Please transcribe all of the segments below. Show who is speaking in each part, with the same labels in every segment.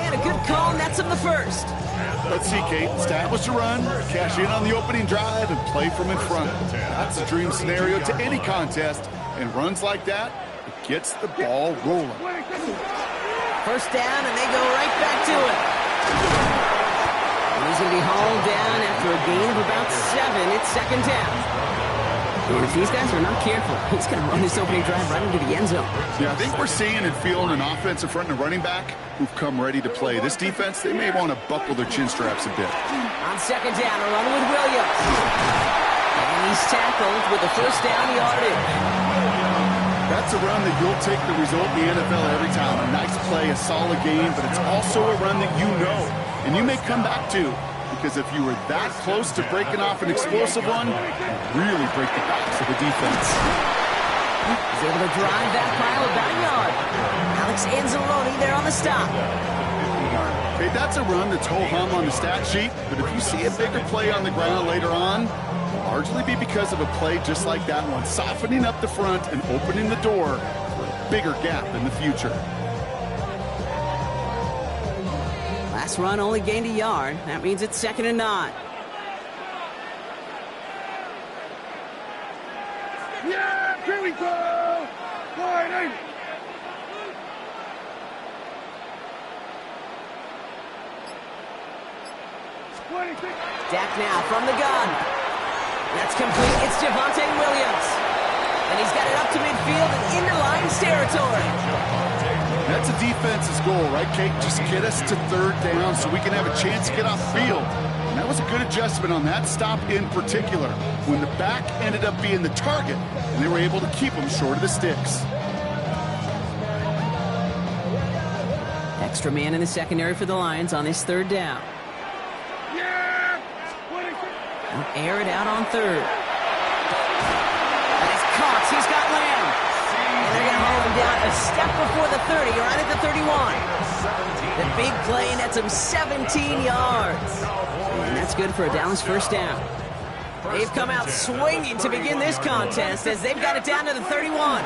Speaker 1: play, and a good call nets him the first.
Speaker 2: Let's see, Kate. Establish a run, cash in on the opening drive, and play from in front. That's a dream scenario to any contest, and runs like that, it gets the ball rolling.
Speaker 1: First down, and they go right back to it. And he's going to be hauled down after a gain of about 7. It's second down. And if these guys are not careful, he's going to run this opening drive right into the end zone.
Speaker 2: Yeah, I think we're seeing and feeling an offensive front and a running back who've come ready to play. This defense, they may want to buckle their chin straps a bit.
Speaker 1: On second down, a run with Williams. And he's tackled with a first down yardage.
Speaker 2: That's a run that you'll take the result in the NFL every time. A nice play, a solid game, but it's also a run that you know and you may come back to, because if you were that close to breaking off an explosive one, you really break the backs of the defense.
Speaker 1: He's able to drive that pile about a yard. Alex Anzalone there on the stop.
Speaker 2: Okay, that's a run that's ho-hum on the stat sheet, but if you see a bigger play on the ground later on, it'll largely be because of a play just like that one, softening up the front and opening the door for a bigger gap in the future.
Speaker 1: Last run only gained a yard. That means it's 2nd and 9.
Speaker 3: Yeah, here we go! Fighting!
Speaker 1: Dak now from the gun. That's complete. It's Javonte Williams. And he's got it up to midfield and into Lions territory.
Speaker 2: That's a defense's goal, right, Kate? Just get us to 3rd down so we can have a chance to get off field. And that was a good adjustment on that stop in particular, when the back ended up being the target, and they were able to keep him short of the sticks.
Speaker 1: Extra man in the secondary for the Lions on this 3rd down. They'll air it out on 3rd. And it's Cox. He's got Lamb. And they're going to haul him down a step before the 30, right at the 31. The big play nets him 17 yards. And that's good for a Dallas first down. They've come out swinging to begin this contest as they've got it down to the 31.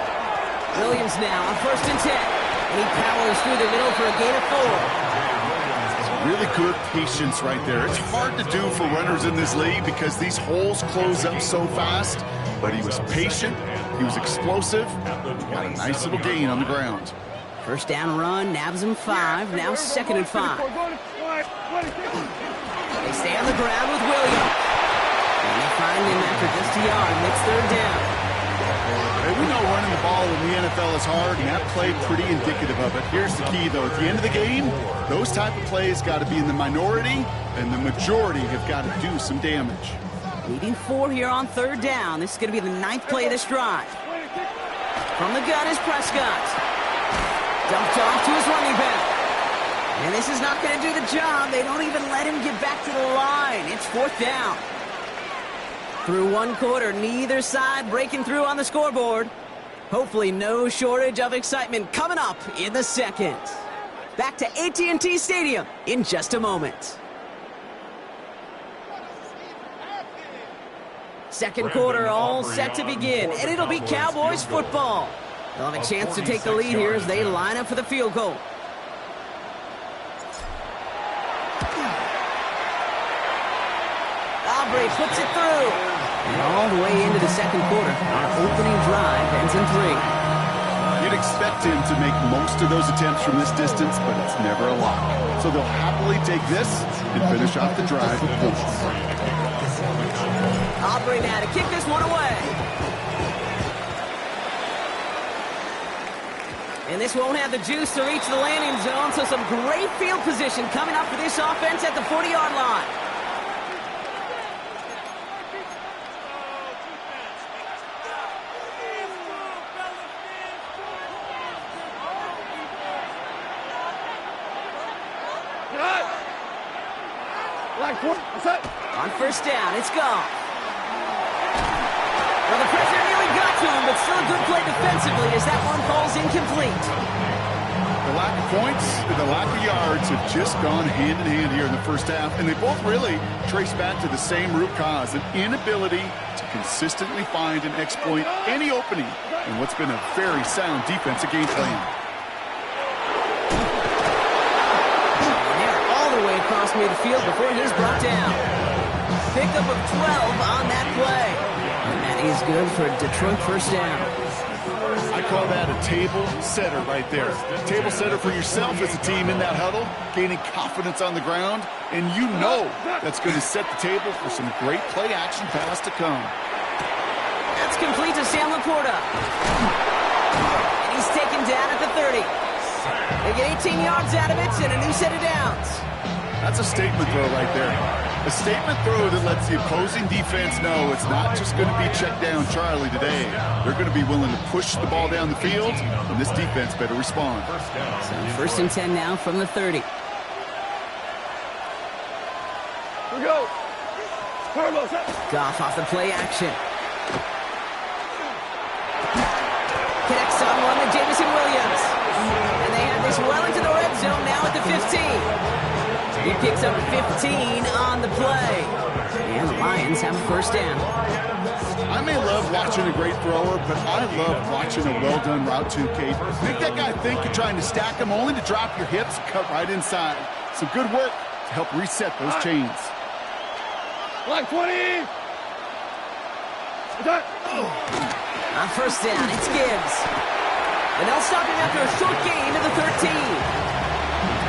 Speaker 1: Williams now on 1st and 10. And he powers through the middle for a gain of 4.
Speaker 2: Really good patience right there. It's hard to do for runners in this league because these holes close up so fast, but he was patient, he was explosive, got a nice little gain on the ground.
Speaker 1: First down run, nabs him 5, now 2nd and 5. They stay on the ground with Williams. And they find him after just a yard, and it's 3rd down.
Speaker 2: Hey, we know running the ball in the NFL is hard, and that play pretty indicative of it. Here's the key, though. At the end of the game, those type of plays got to be in the minority, and the majority have got to do some damage.
Speaker 1: Needing 4 here on 3rd down. This is going to be the 9th play of this drive. From the gun is Prescott. Dumped off to his running back. And this is not going to do the job. They don't even let him get back to the line. It's 4th down. Through 1 quarter, neither side breaking through on the scoreboard. Hopefully no shortage of excitement coming up in the 2nd. Back to AT&T Stadium in just a moment. 2nd quarter all set to begin, and it'll be Cowboys football. They'll have a chance to take the lead here as they line up for the field goal. Aubrey puts it through. And all the way into the 2nd quarter, our opening drive ends in 3.
Speaker 2: You'd expect him to make most of those attempts from this distance, but it's never a lot. So they'll happily take this and finish off the drive with points.
Speaker 1: Aubrey now to kick this one away. And this won't have the juice to reach the landing zone, so some great field position coming up for this offense at the 40-yard line. On 1st down, it's gone. Well, the pressure nearly got to him, but still a good play defensively as that one falls incomplete.
Speaker 2: The lack of points and the lack of yards have just gone hand in hand here in the first half, and they both really trace back to the same root cause, an inability to consistently find and exploit any opening in what's been a very sound defensive game plan.
Speaker 1: midfield before he's brought down. Pickup of 12 on that play. And that is good for a Detroit first down.
Speaker 2: I call that a table setter right there. Table setter for yourself as a team in that huddle, gaining confidence on the ground, and you know that's going to set the table for some great play action pass to come.
Speaker 1: That's complete to Sam Laporta. And he's taken down at the 30. They get 18 yards out of it and a new set of downs.
Speaker 2: That's a statement throw right there. A statement throw that lets the opposing defense know it's not just going to be check down Charlie today. They're going to be willing to push the ball down the field, and this defense better respond.
Speaker 1: So first and 10 now from the 30.
Speaker 3: Here we go. Carlos,
Speaker 1: Goff off the play action. Connects on one to Jameson Williams. And they have this well into the red zone now at the 15. He picks up 15 on the play. And the Lions have a first down.
Speaker 2: I may love watching a great thrower, but I love watching a well-done route too, Kate. Make that guy think you're trying to stack him only to drop your hips and cut right inside. Some good work to help reset those chains.
Speaker 3: Black 20.
Speaker 1: On first down, it's Gibbs. And they'll stop him after a short gain to the 13.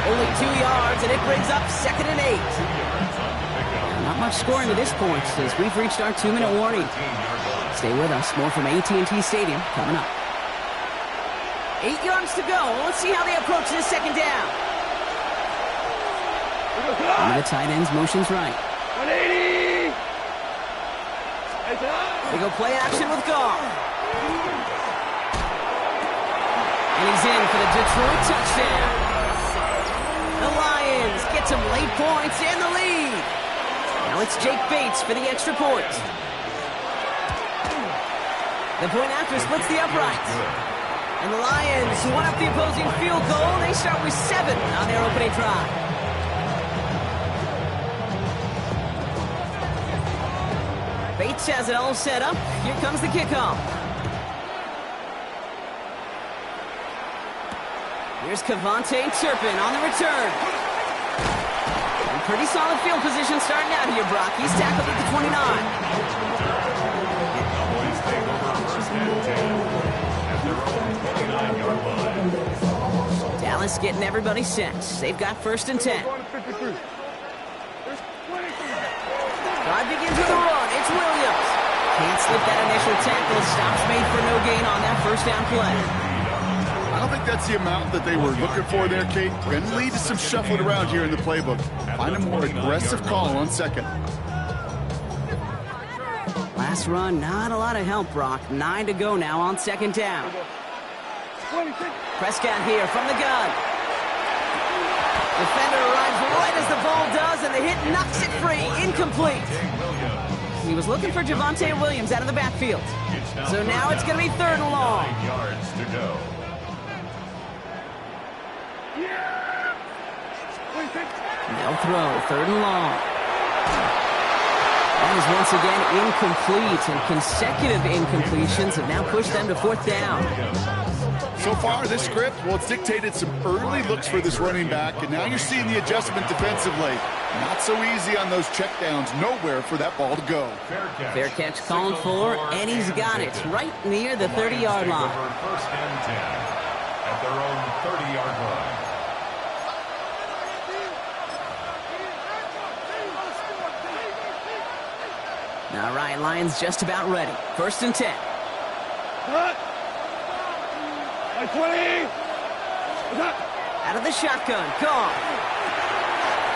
Speaker 1: Only 2 yards, and it brings up 2nd and 8. Not much scoring to this point as we've reached our 2-minute warning. Stay with us. More from AT&T Stadium coming up. 8 yards to go. Let's see how they approach this second down. One of the tight ends motions right.
Speaker 3: 180.
Speaker 1: They go play action with Goff. And he's in for the Detroit touchdown. The Lions get some late points and the lead. Now it's Jake Bates for the extra point. The point after splits the uprights. And the Lions want up the opposing field goal. They start with 7 on their opening drive. Bates has it all set up. Here comes the kickoff. Here's Kevontae Turpin on the return. And pretty solid field position starting out here, Brock. He's tackled at the 29. Dallas getting everybody set. They've got first and 10. Drive begins with a run. It's Williams. Can't slip that initial tackle. Stops made for no gain on that first down play.
Speaker 2: I don't think that's the amount that they were looking for there, Kate. Going to lead to some shuffling around here in the playbook. Find a more aggressive call on second.
Speaker 1: Last run, not a lot of help, Brock. 9 to go now on second down. Prescott here from the gun. Defender arrives right as the ball does, and the hit knocks it free. Incomplete. He was looking for Javonte Williams out of the backfield. So now it's going to be 3rd and long.
Speaker 4: Yards to go.
Speaker 1: They'll throw 3rd and long. That is once again incomplete, and consecutive incompletions have now pushed them to 4th down.
Speaker 2: So far, this script, well, it's dictated some early looks for this running back, and now you're seeing the adjustment defensively. Not so easy on those checkdowns. Nowhere for that ball to go.
Speaker 1: Fair catch called for, and he's got it right near the 30-yard line.
Speaker 4: First and 10 at their own 30-yard line.
Speaker 1: All right, Lions just about ready. First and 10.
Speaker 3: Like 20.
Speaker 1: Out of the shotgun, Goff.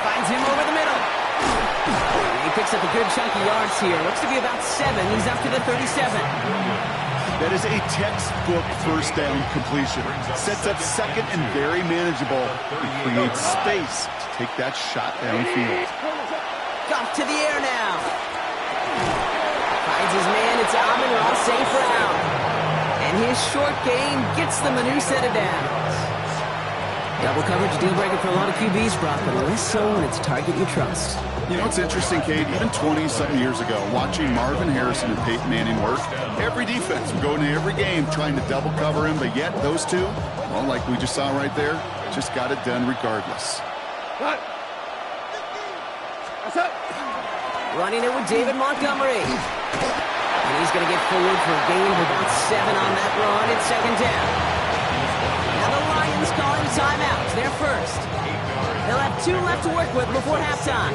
Speaker 1: Finds him over the middle. He picks up a good chunk of yards here. Looks to be about 7. He's up to the 37.
Speaker 2: That is a textbook first down completion. Sets up second and very manageable. It creates space to take that shot downfield.
Speaker 1: Goff to the air now. Finds his man. It's Amon-Ra St. Brown. And his short game gets them a new set of downs. Double coverage deal breaker for a lot of QBs, Brock, but less so when it's a target you trust.
Speaker 2: You know, it's interesting, Kate, even 20-something years ago, watching Marvin Harrison and Peyton Manning work, every defense would go into every game trying to double cover him, but yet those two, well, like we just saw right there, just got it done regardless.
Speaker 3: Cut.
Speaker 1: Running it with David Montgomery. And he's going to get forward for a gain of about 7 on that run. It's second down. Now the Lions calling timeout. They're first. They'll have 2 left to work with before halftime.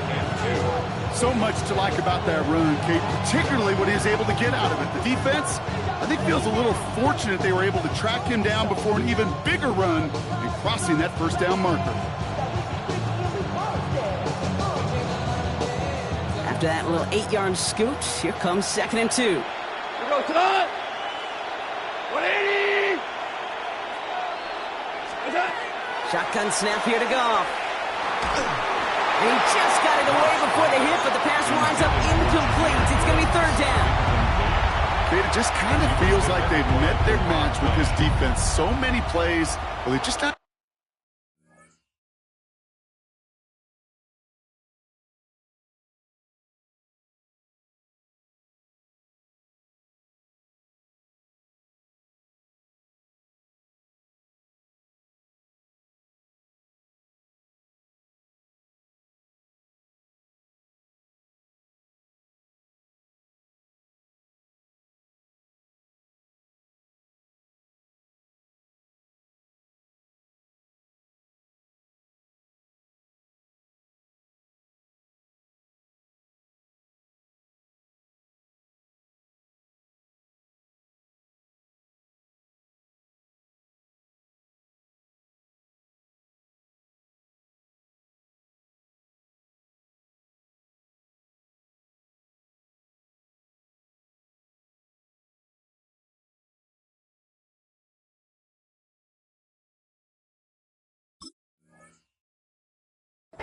Speaker 2: So much to like about that run, Kate, particularly what he was able to get out of it. The defense, I think, feels a little fortunate they were able to track him down before an even bigger run and crossing that first down marker.
Speaker 1: After that little 8-yard scoot, here comes 2nd and 2.
Speaker 3: Here goes Todd. 180.
Speaker 1: Shotgun snap here to Goff. And he just got it away before the hit, but the pass winds up incomplete. It's going to be 3rd down.
Speaker 2: It just kind of feels like they've met their match with this defense. So many plays, well, they just not.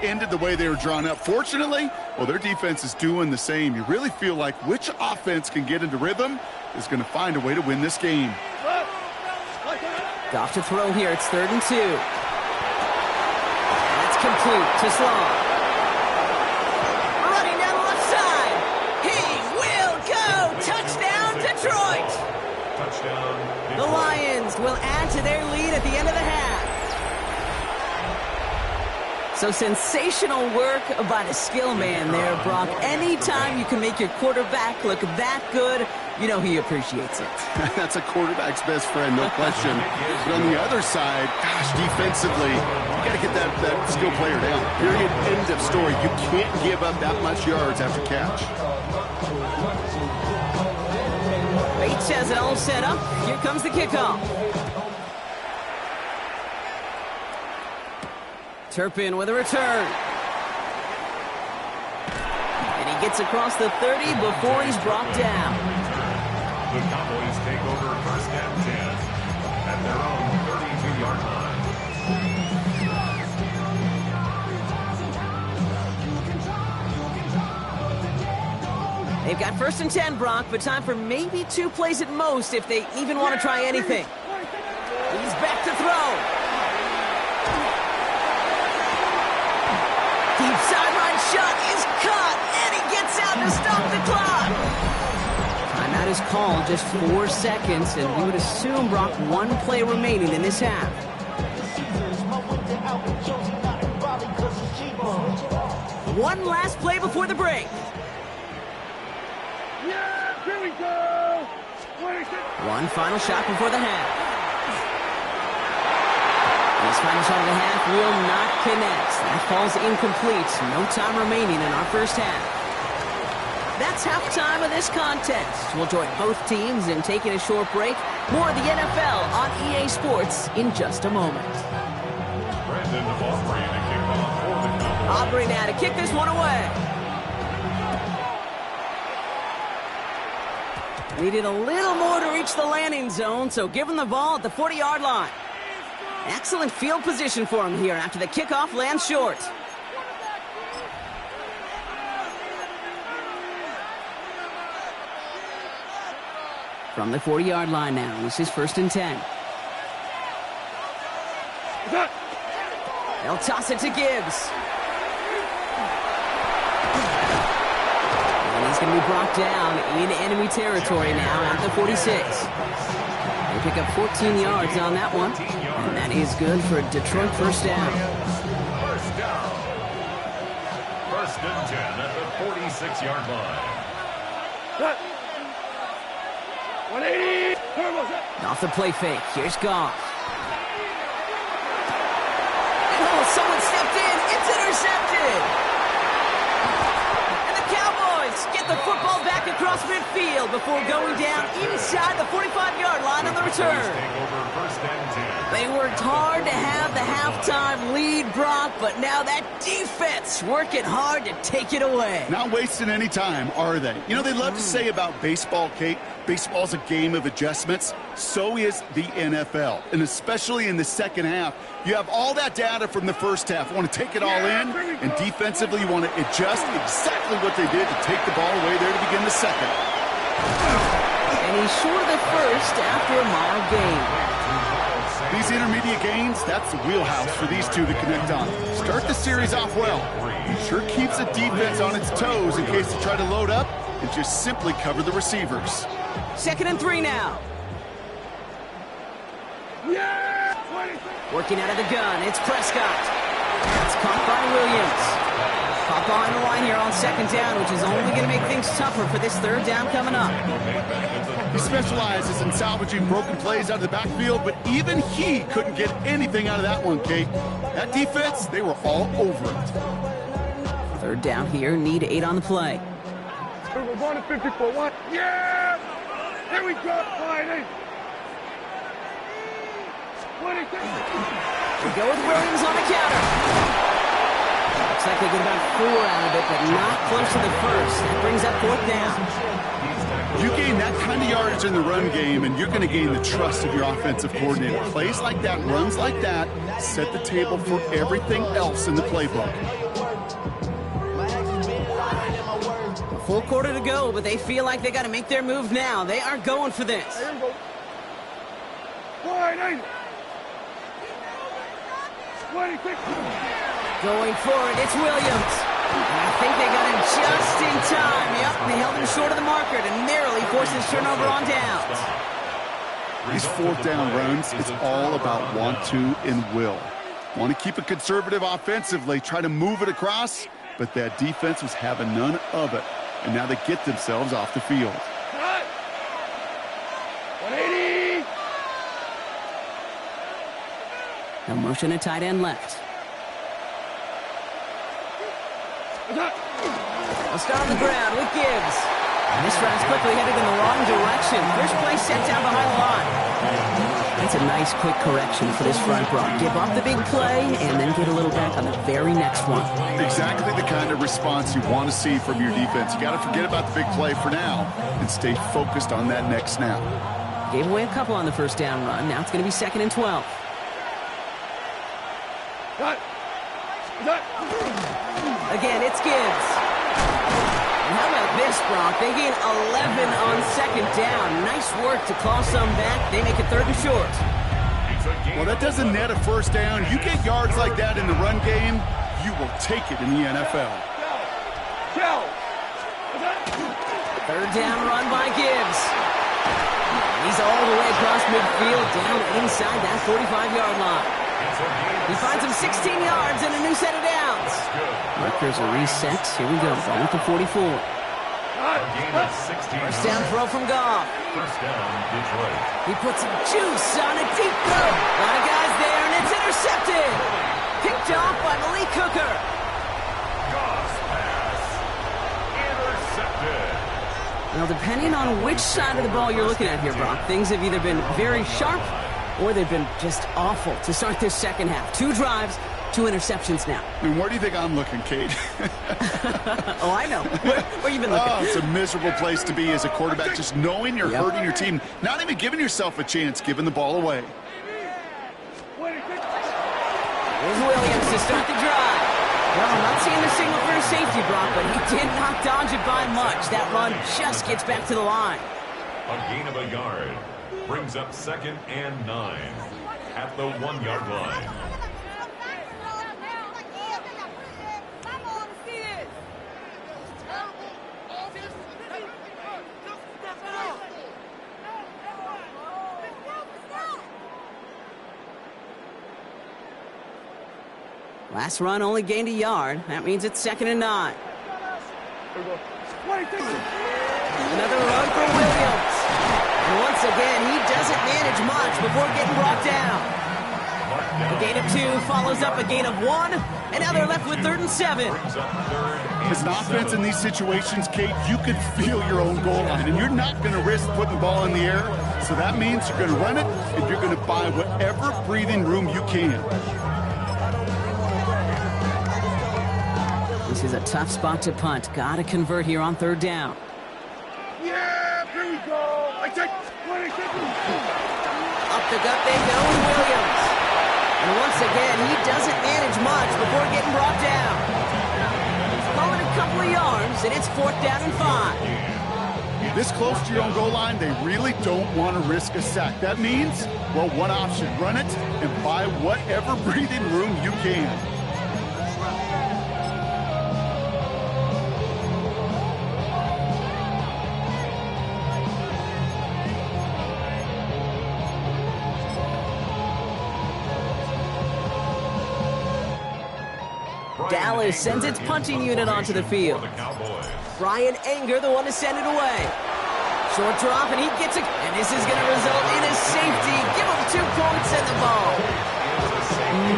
Speaker 2: Ended the way they were drawn up. Fortunately, well, their defense is doing the same. You really feel like which offense can get into rhythm is going to find a way to win this game.
Speaker 1: Goff to throw here. It's 3rd and 2. That's complete to Sloan. Running down the left side. He will go. Touchdown, Detroit.
Speaker 4: Touchdown, Detroit.
Speaker 1: The Lions will add to their lead at the end of the half. So sensational work by the skill man there, Brock. Anytime you can make your quarterback look that good, you know he appreciates it.
Speaker 2: That's a quarterback's best friend, no question. But on the other side, gosh, defensively, you got to get that skill player down. Period, end of story. You can't give up that much yards after catch.
Speaker 1: Bates has it all set up. Here comes the kickoff. Turpin with a return. And he gets across the 30 before he's brought down.
Speaker 4: The Cowboys take over 1st and 10 at their own 32-yard line.
Speaker 1: They've got 1st and 10, Brock, but time for maybe 2 plays at most if they even want to try anything. He's back to throw. Deep sideline shot is caught, and he gets out to stop the clock. Timeout is called, just 4 seconds, and we would assume, Brock, 1 play remaining in this half. One last play before the break.
Speaker 3: Yeah, here we go. 26.
Speaker 1: One final shot before the half. This final shot of the half will not connect. That falls incomplete. No time remaining in our first half. That's halftime of this contest. We'll join both teams in taking a short break. More of the NFL on EA Sports in just a moment.
Speaker 4: Brandon Aubrey to kick off for the Cowboys.
Speaker 1: Aubrey now to kick this one away. Needed a little more to reach the landing zone, so give him the ball at the 40-yard line. Excellent field position for him here after the kickoff lands short. From the 40-yard line now, this is 1st and 10. They'll toss it to Gibbs. And he's going to be brought down in enemy territory now at the 46. They pick up 14 yards on that one. And that is good for Detroit first down.
Speaker 4: First down. 1st and 10 at the 46. 36-yard line.
Speaker 3: Cut. 180.
Speaker 1: Off the play fake. Here's Goff. Oh, someone stepped in. It's intercepted. And the Cowboys get the football back across midfield before going down inside the 45-yard line on the return.
Speaker 4: Take over first and 10.
Speaker 1: They worked hard to have the halftime lead, Brock, but now that defense working hard to take it away.
Speaker 2: Not wasting any time, are they? You know, they love to say about baseball, Kate, baseball's a game of adjustments. So is the NFL. And especially in the second half, you have all that data from the first half. You want to take it all in, and defensively you want to adjust exactly what they did to take the ball away there to begin the second.
Speaker 1: And he's short of the first after a mild gain.
Speaker 2: These intermediate gains, that's the wheelhouse for these two to connect on. Start the series off well. It sure keeps the defense on its toes in case they try to load up and just simply cover the receivers.
Speaker 1: 2nd and 3 now.
Speaker 3: Yeah.
Speaker 1: Working out of the gun, it's Prescott. It's caught by Williams. Caught behind the line here on 2nd down, which is only going to make things tougher for this 3rd down coming up.
Speaker 2: He specializes in salvaging broken plays out of the backfield, but even he couldn't get anything out of that one, Kate. That defense, they were all over it.
Speaker 1: 3rd down here, need 8 on the play.
Speaker 3: We're going to 54. What? Yeah. Here we go. 5-8. 26.
Speaker 1: We go with Williams on the counter. Looks like they get about 4 out of it, but not close to the first. That brings up 4th down.
Speaker 2: You gain that kind of yardage in the run game, and you're going to gain the trust of your offensive coordinator. Plays like that, runs like that, set the table for everything else in the playbook.
Speaker 1: A full quarter to go, but they feel like they got to make their move now. They are going for this.
Speaker 3: 5-8. 26.
Speaker 1: Going for it, it's Williams. And I think they got him just in time. Yep, they held him short of the marker and narrowly forced his turnover on downs.
Speaker 2: These 4th down runs, it's all about want to and will. Want to keep it conservative offensively, try to move it across, but that defense was having none of it. And now they get themselves off the field.
Speaker 3: 180.
Speaker 1: Now motion a tight end left. We'll start on the ground with Gibbs. And this round's quickly headed in the wrong direction. First play set down behind the line. That's a nice quick correction for this front row. Give up the big play and then get a little back on the very next one.
Speaker 2: Exactly the kind of response you want to see from your defense. You got to forget about the big play for now and stay focused on that next snap.
Speaker 1: Gave away a couple on the first down run. Now it's going to be 2nd and 12.
Speaker 3: Cut.
Speaker 1: Again, it's Gibbs. And how about this, Brock? They gain 11 on 2nd down. Nice work to claw some back. They make it 3rd and short.
Speaker 2: Well, that doesn't net a first down. You get yards like that in the run game, you will take it in the NFL.
Speaker 1: 3rd down run by Gibbs. He's all the way across midfield, down inside that 45-yard line. He finds him 16 yards and a new set of downs. Markers are reset. Here we go. Going with the 44. First down throw from Goff.
Speaker 4: First down, Detroit.
Speaker 1: He puts some juice on a deep throw. A lot of guys there, and it's intercepted. Picked off by Malik Hooker.
Speaker 4: Goff's pass. Intercepted.
Speaker 1: Now, depending on which side of the ball you're looking at here, Brock, things have either been very sharp or they've been just awful to start this second half. 2 drives, 2 interceptions now.
Speaker 2: And where do you think I'm looking, Kate?
Speaker 1: Oh, I know. Where you been looking?
Speaker 2: Oh, it's a miserable place to be as a quarterback, just knowing you're hurting your team, not even giving yourself a chance, giving the ball away.
Speaker 1: Here's Williams to start the drive. Well, I'm not seeing the signal for a safety, Brock, but he did not dodge it by much. That run just gets back to the line.
Speaker 4: A gain of a yard. Brings up 2nd and 9 at the 1-yard line.
Speaker 1: Last run only gained a yard. That means it's 2nd and 9. Another run for Williams. And once again, he doesn't manage much before getting brought down. A gain of 2 follows up a gain of 1, and now they're left with 3rd and 7.
Speaker 2: As an offense in these situations, Kate, you can feel your own goal line, and you're not going to risk putting the ball in the air. So that means you're going to run it, and you're going to buy whatever breathing room you can.
Speaker 1: This is a tough spot to punt. Got to convert here on 3rd down.
Speaker 3: Yeah, here we go.
Speaker 1: Up the gut they go with Williams. And once again, he doesn't manage much before getting brought down. Call it a couple of yards, and it's 4th down and 5.
Speaker 2: This close to your own goal line, they really don't want to risk a sack. That means, well, one option, run it and buy whatever breathing room you can.
Speaker 1: Dallas sends its punting unit onto the field. Brian Anger, the one to send it away. Short drop, and he gets it. And this is going to result in a safety. Give him 2 points and the ball.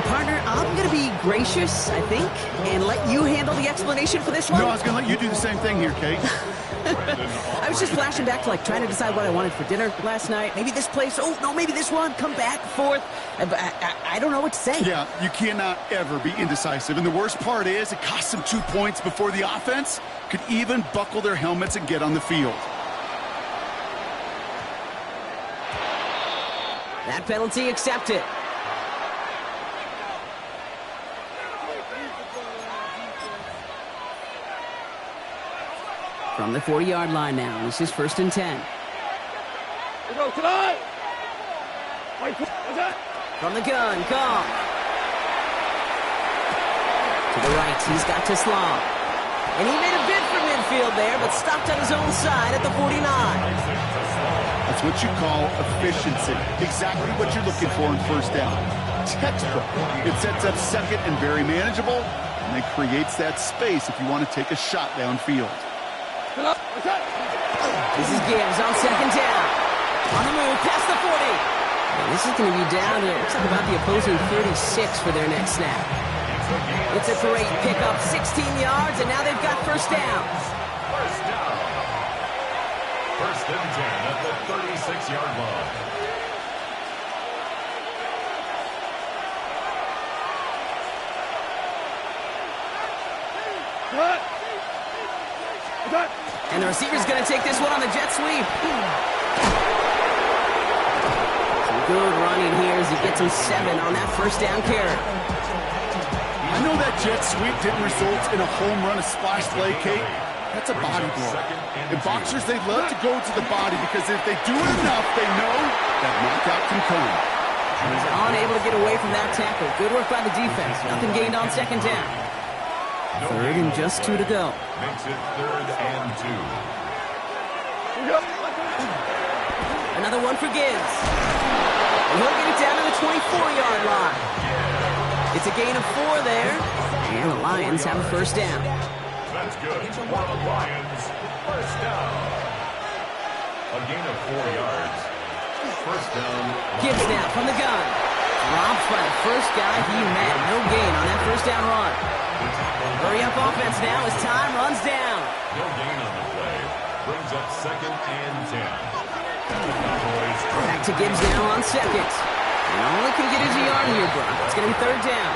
Speaker 1: Partner, I'm going to be gracious, I think, and let you handle the explanation for this one.
Speaker 2: No, I was going to let you do the same thing here, Kate.
Speaker 1: I was just flashing back to, like, trying to decide what I wanted for dinner last night. Maybe this place. Oh, no, maybe this one. Come back, forth. I don't know what to say.
Speaker 2: Yeah, you cannot ever be indecisive. And the worst part is it cost them 2 points before the offense could even buckle their helmets and get on the field.
Speaker 1: That penalty accepted. From the 40-yard line now. This is 1st and 10. From the gun, Goff. To the right, he's got to Sloan. And he made a bid for midfield there, but stopped on his own side at the 49.
Speaker 2: That's what you call efficiency. Exactly what you're looking for in 1st down. Textbook. It sets up 2nd and very manageable, and it creates that space if you want to take a shot downfield.
Speaker 1: This is Gibbs on 2nd down. On the move, past the 40. And this is going to be down to, looks like about the opposing 36 for their next snap. It's a great pickup, 16 yards, and now they've got 1st down.
Speaker 4: 1st and 10 at the 36-yard line.
Speaker 1: And the receiver's going to take this one on the jet sweep. Some good running here as he gets him 7 on that 1st down carry.
Speaker 2: I know that jet sweep didn't result in a home run, a splash play, Kate. That's a body blow. And boxers, they love to go to the body because if they do it enough, they know that knockout can come.
Speaker 1: He's unable to get away from that tackle. Good work by the defense. Nothing gained on 2nd down. 3rd and just 2 to go.
Speaker 4: Makes it 3rd and 2.
Speaker 1: Another one for Gibbs. And he'll get it down to the 24-yard line. It's a gain of 4 there. And the Lions have a 1st down.
Speaker 4: That's good for the Lions. 1st down. A gain of 4 yards. 1st down.
Speaker 1: Gibbs now from the gun. Dropped by the first guy he met. No gain on that 1st down run. Hurry up offense now as time runs down.
Speaker 4: No gain on the play. Brings up 2nd and 10.
Speaker 1: Back to Gibbs now on 2nd. And all he can get is a yard here, Brock. It's going to be 3rd down.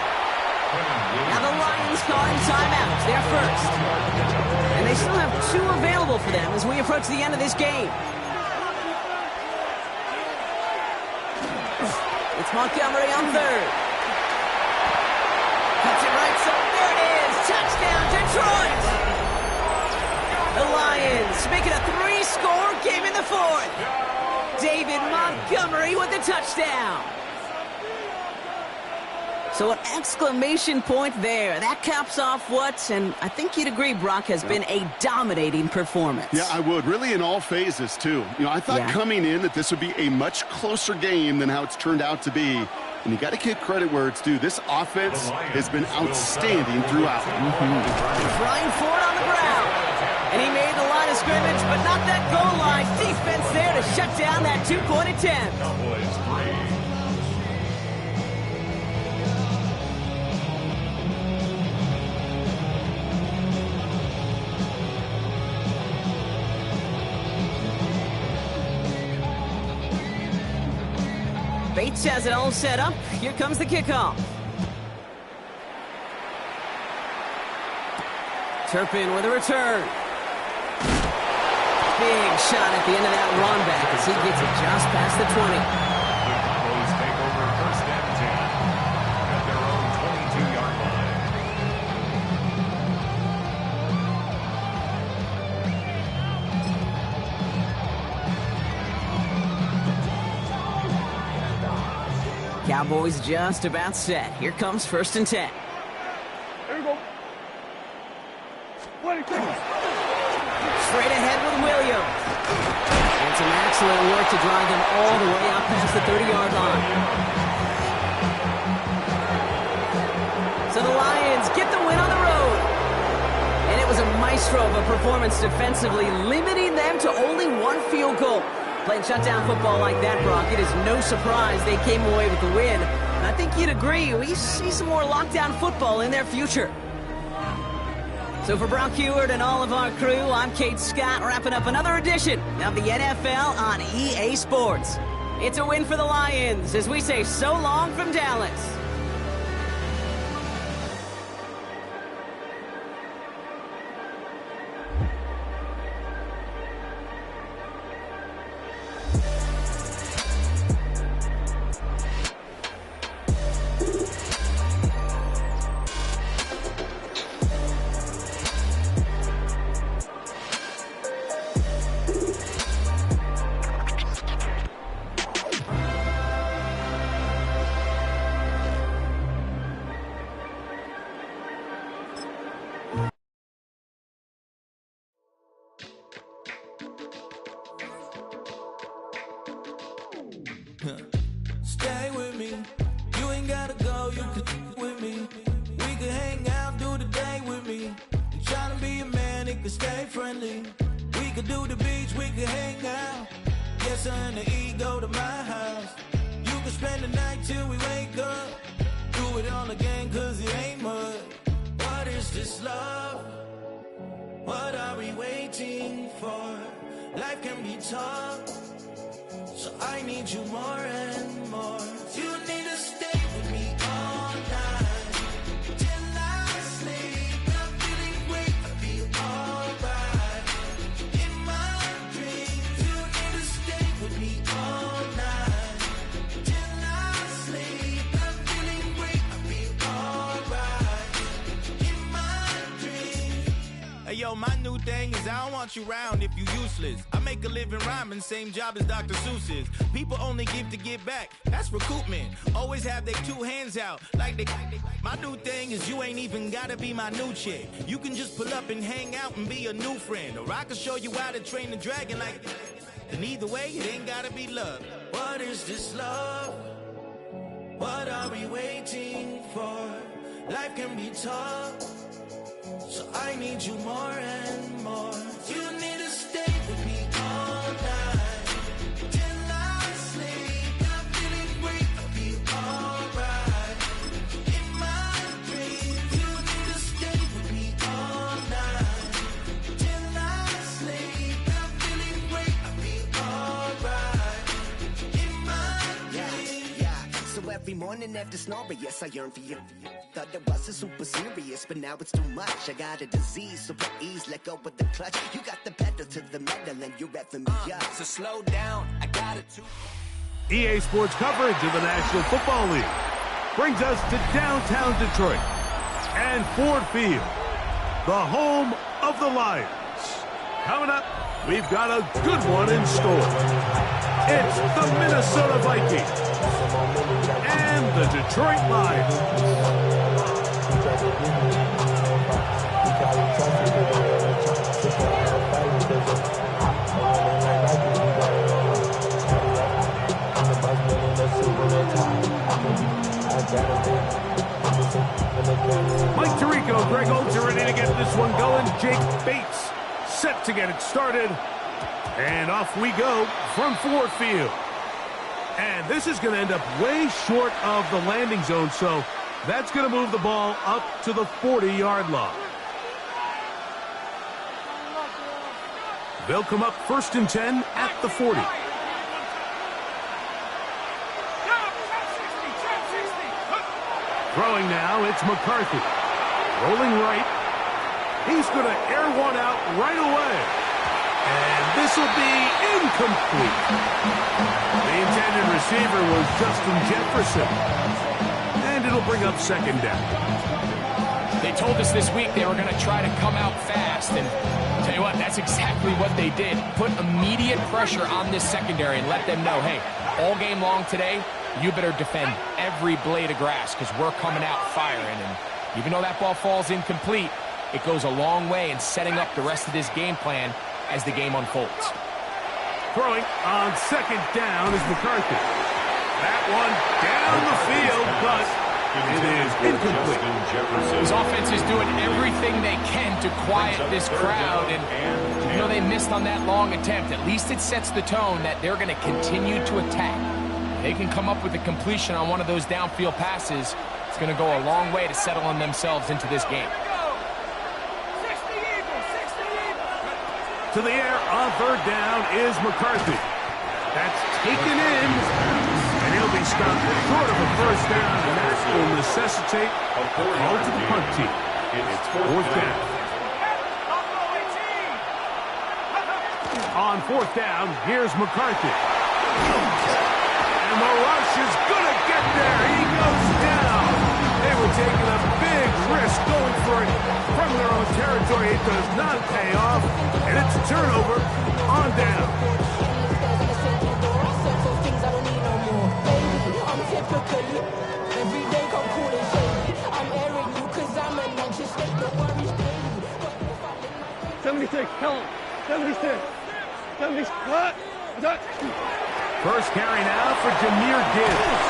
Speaker 1: Now the Lions calling timeouts. They're 1st. And they still have 2 available for them as we approach the end of this game. It's Montgomery on 3rd. Cuts it right, so there it is. Touchdown, Detroit. The Lions making a 3-score game in the 4th. David Montgomery with the touchdown. So an exclamation point there. That caps off what, and I think you'd agree, Brock, has been a dominating performance.
Speaker 2: Yeah, I would. Really in all phases, too. You know, I thought coming in that this would be a much closer game than how it's turned out to be. And you got to give credit where it's due. This offense has been outstanding throughout.
Speaker 1: Brian Ford on the ground. scrimmage, but not that goal line. Defense there to shut down that two-point attempt.
Speaker 4: Cowboys 3.
Speaker 1: Bates has it all set up. Here comes the kickoff. Turpin with a return. Big shot at the end of that run back as he gets it just past the 20.
Speaker 4: The Cowboys take over first and 10 at their own 22-yard line.
Speaker 1: Cowboys just about set. Here comes first and 10.
Speaker 3: Here we go. 20 seconds.
Speaker 1: Straight ahead with Williams. And some excellent work to drive them all the way out past the 30-yard line. So the Lions get the win on the road. And it was a maestro of a performance defensively, limiting them to only one field goal. Playing shutdown football like that, Brock, it is no surprise they came away with the win. And I think you'd agree, we see some more lockdown football in their future. So for Brock Heward and all of our crew, I'm Kate Scott, wrapping up another edition of the NFL on EA Sports. It's a win for the Lions as we say so long from Dallas.
Speaker 5: Stay with me. You ain't gotta go, you can with me. We can hang out, do the day with me. I'm trying to be a man, it can stay friendly. We could do the beach, we could hang out. Yes, her and the E go to my house. You can spend the night till we wake up. Do it all again, cause it ain't mud. What is this love? What are we waiting for? Life can be tough, so I need you more and more. You need to stay with me all night till I sleep. I'm feeling great, I feel alright. In my dreams, you need to stay with me all night till I sleep. I'm feeling great, I feel alright. In my dreams. Hey yo, my new thing is I don't want you around if you useless. I make a living rhyming, same job as Dr. Seuss's. People only give to get back, that's recoupment. Always have their two hands out, like they. My new thing is you ain't even gotta be my new chick. You can just pull up and hang out and be a new friend. Or I can show you how to train the dragon like. And either way, it ain't gotta be love. What is this love? What are we waiting for? Life can be tough, so I need you more and more. You need to stay with me all night till I sleep. I'm feeling great, I feel alright. In my dreams, you need to stay with me all night till I sleep. I'm feeling great, I feel alright. In my dreams.
Speaker 6: Yeah. So every morning after snoring, yes, I yearn for you. Thought it wasn't super serious, but now it's too much. I got a disease, so please let go with the clutch. You got the pedal to the metal and you're revving me up. So slow down, I got it too.
Speaker 7: EA Sports coverage of the National Football League brings us to downtown Detroit and Ford Field, the home of the Lions. Coming up, we've got a good one in store. It's the Minnesota Vikings and the Detroit Lions. Mike Tirico, Greg Olds are ready to get this one going. Jake Bates set to get it started. And off we go from Ford Field. And this is going to end up way short of the landing zone, so that's going to move the ball up to the 40-yard line. They'll come up 1st and 10 at the 40. Throwing now, it's McCarthy. Rolling right. He's going to air one out right away. And this will be incomplete. The intended receiver was Justin Jefferson. And it'll bring up 2nd down.
Speaker 8: They told us this week they were going to try to come out fast. And tell you what, that's exactly what they did. Put immediate pressure on this secondary and let them know, hey, all game long today, you better defend every blade of grass because we're coming out firing. And even though that ball falls incomplete, it goes a long way in setting up the rest of this game plan as the game unfolds.
Speaker 7: Throwing on 2nd down is McCarthy. That one down the field, but it is incomplete.
Speaker 8: His offense is doing everything they can to quiet this crowd, and you know they missed on that long attempt. At least it sets the tone that they're going to continue to attack. They can come up with a completion on one of those downfield passes. It's going to go a long way to settling themselves into this game.
Speaker 7: To the air on 3rd down is McCarthy. That's taken in, and he'll be stopped short of a 1st down, and that will necessitate a call to the punt team. It's 4th down. On 4th down, here's McCarthy. And the rush is going to get there. He goes down. They were taking a big risk going for it from their own territory. It does not pay off, and it's a turnover on down.
Speaker 3: Tell him. 76. 76. What?
Speaker 7: First carry now for Jahmyr Gibbs.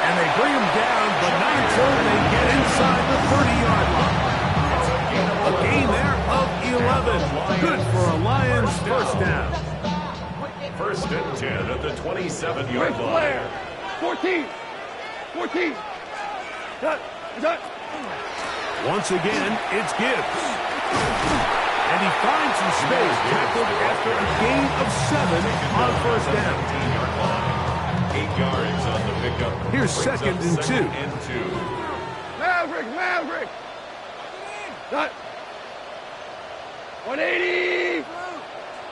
Speaker 7: And they bring him down, but not until they get inside the 30-yard line. A gain there of 11. Good for a Lions 1st down.
Speaker 4: 1st and 10 at the 27-yard line.
Speaker 3: 14. 14.
Speaker 7: Once again, it's Gibbs. And he finds some space, tackled after a gain of 7 on 1st down.
Speaker 4: 8 yards on the pickup.
Speaker 7: Here's 2nd and 2.
Speaker 3: Maverick. Cut. 180.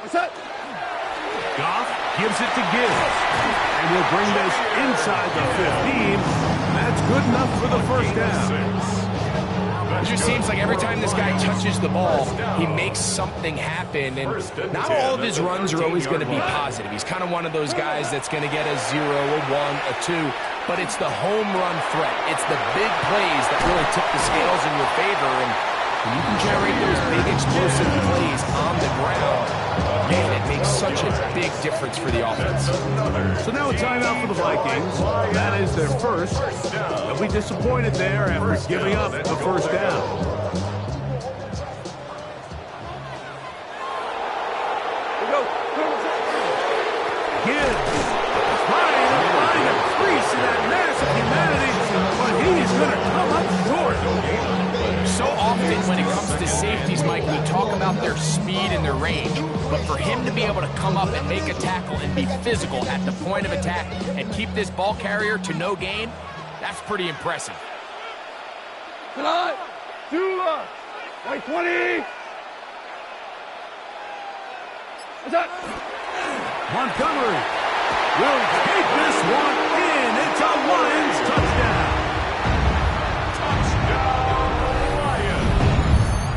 Speaker 3: What's up?
Speaker 7: Goff gives it to Gibbs. And he'll bring this inside the 15. That's good enough for the 1st down.
Speaker 8: It just seems like every time this guy touches the ball, he makes something happen. And not all of his runs are always going to be positive. He's kind of one of those guys that's going to get a 0, a 1, a 2. But it's the home run threat. It's the big plays that really tip the scales in your favor. And when you can generate those big explosive plays on the ground, man, it makes such a big difference for the offense.
Speaker 7: So now a timeout for the Vikings. That is their first. They'll be disappointed there after giving up the 1st down. Gibbs trying to find a crease in that massive humanity, but he's going to come up short.
Speaker 8: So often when it comes to safeties, Mike, we talk about their speed and their range. But for him to be able to come up and make a tackle and be physical at the point of attack and keep this ball carrier to no gain, that's pretty impressive.
Speaker 3: Come on. 2. White 20. What's up?
Speaker 7: Montgomery will take this one in. It's a Lions touchdown.